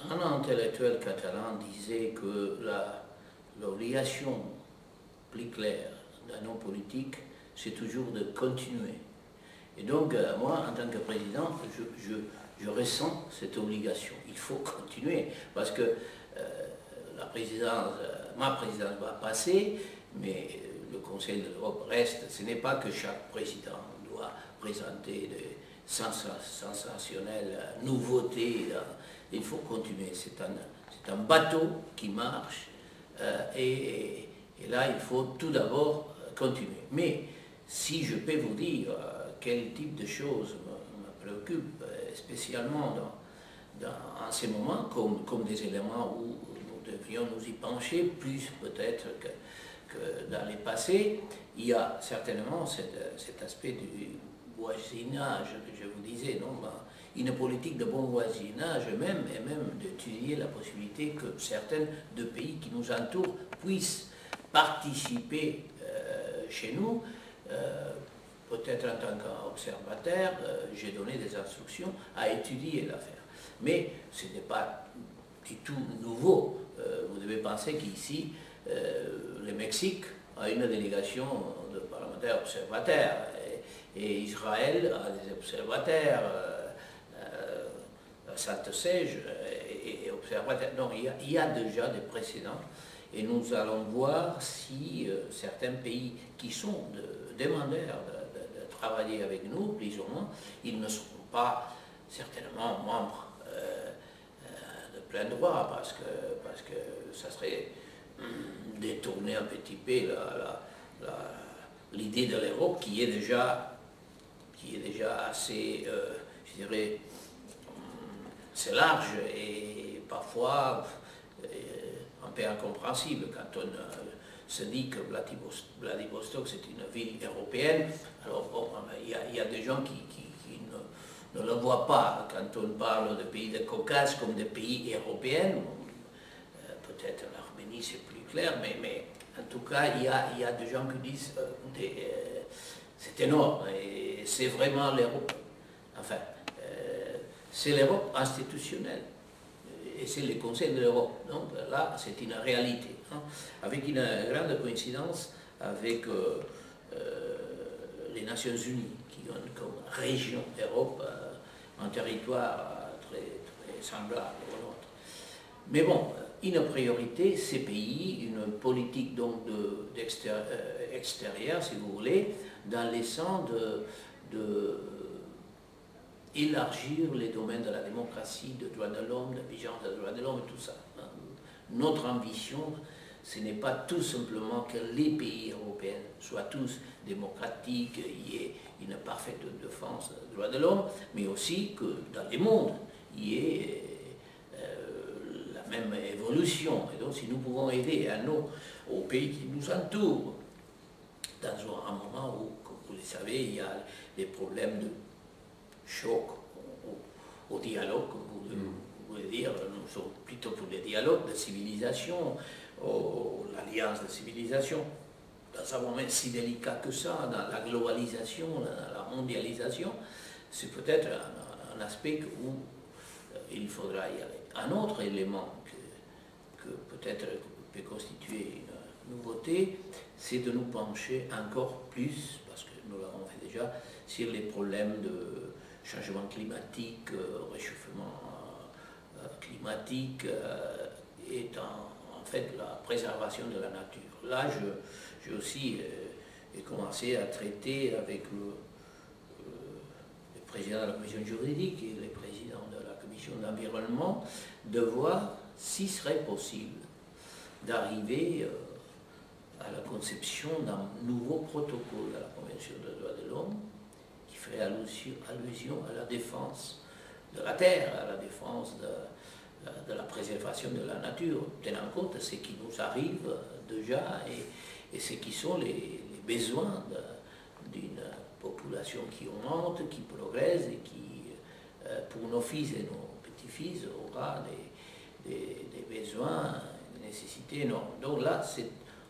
Un intellectuel catalan disait que l'obligation plus claire d'un homme politique, c'est toujours de continuer. Et donc, moi, en tant que président, je ressens cette obligation. Il faut continuer, parce que ma présidence va passer, mais le Conseil de l'Europe reste. Ce n'est pas que chaque président doit présenter des sensationnelles nouveautés. Il faut continuer. C'est un bateau qui marche, et là, il faut tout d'abord continuer. Mais si je peux vous dire quel type de choses me préoccupe, spécialement en ces moments, comme des éléments où nous devrions nous y pencher, plus peut-être que dans les passés, il y a certainement cet aspect du voisinage que je vous disais, non, une politique de bon voisinage et même d'étudier la possibilité que certains de pays qui nous entourent puissent participer chez nous, peut-être en tant qu'observateur. J'ai donné des instructions à étudier l'affaire. Mais ce n'est pas du tout nouveau. Vous devez penser qu'ici, le Mexique a une délégation de parlementaires observateurs, et Israël a des observateurs, Sainte-Sège et observateurs. Donc il y a déjà des précédents, et nous allons voir si certains pays qui sont demandeurs de travailler avec nous, plus ou moins, ils ne seront pas certainement membres de plein droit, parce que ça serait détourner un petit peu l'idée de l'Europe qui est déjà assez, je dirais, c'est large et parfois un peu incompréhensible quand on se dit que Vladivostok c'est une ville européenne. Alors bon, il y a des gens qui ne le voient pas quand on parle de pays de Caucase comme des pays européens. Peut-être l'Arménie c'est plus clair, mais en tout cas il y a des gens qui disent c'est énorme et c'est vraiment l'Europe. Enfin, c'est l'Europe institutionnelle et c'est le Conseil de l'Europe. Donc là, c'est une réalité, hein, avec une grande coïncidence avec les Nations Unies qui ont comme région Europe un territoire très semblable au nôtre. Mais bon, une priorité, ces pays, une politique donc extérieure, si vous voulez, dans le sens de élargir les domaines de la démocratie, de droits de l'homme, de vigilance des droits de l'homme et tout ça. Notre ambition, ce n'est pas tout simplement que les pays européens soient tous démocratiques, qu'il y ait une parfaite défense des droits de l'homme, mais aussi que dans le monde, il y ait la même évolution. Et donc, si nous pouvons aider aux pays qui nous entourent, dans un moment où, comme vous le savez, il y a des problèmes de choc au dialogue, comme vous voulez dire, nous sommes plutôt pour le dialogue de civilisation, l'alliance de civilisation, dans un moment si délicat que ça, dans la globalisation, dans la mondialisation, c'est peut-être un aspect où il faudra y aller. Un autre élément que peut-être peut constituer une nouveauté, c'est de nous pencher encore plus, parce que nous l'avons fait déjà, sur les problèmes de changement climatique, réchauffement climatique, et en fait la préservation de la nature. Là, j'ai aussi commencé à traiter avec le président de la commission juridique et le président de la commission d'environnement, de voir s'il serait possible d'arriver à la conception d'un nouveau protocole de la Convention des droits de l'homme qui ferait allusion à la défense de la terre, à la défense de la préservation de la nature, tenant compte de ce qui nous arrive déjà et ce qui sont les besoins d'une population qui augmente, qui progresse et qui, pour nos fils et nos petits-fils, aura des besoins, des nécessités énormes. Donc là, c'est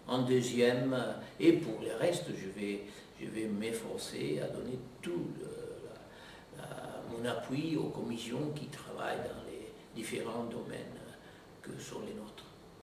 un deuxième, et pour le reste, je vais m'efforcer à donner tout mon appui aux commissions qui travaillent différents domaines que sont les nôtres.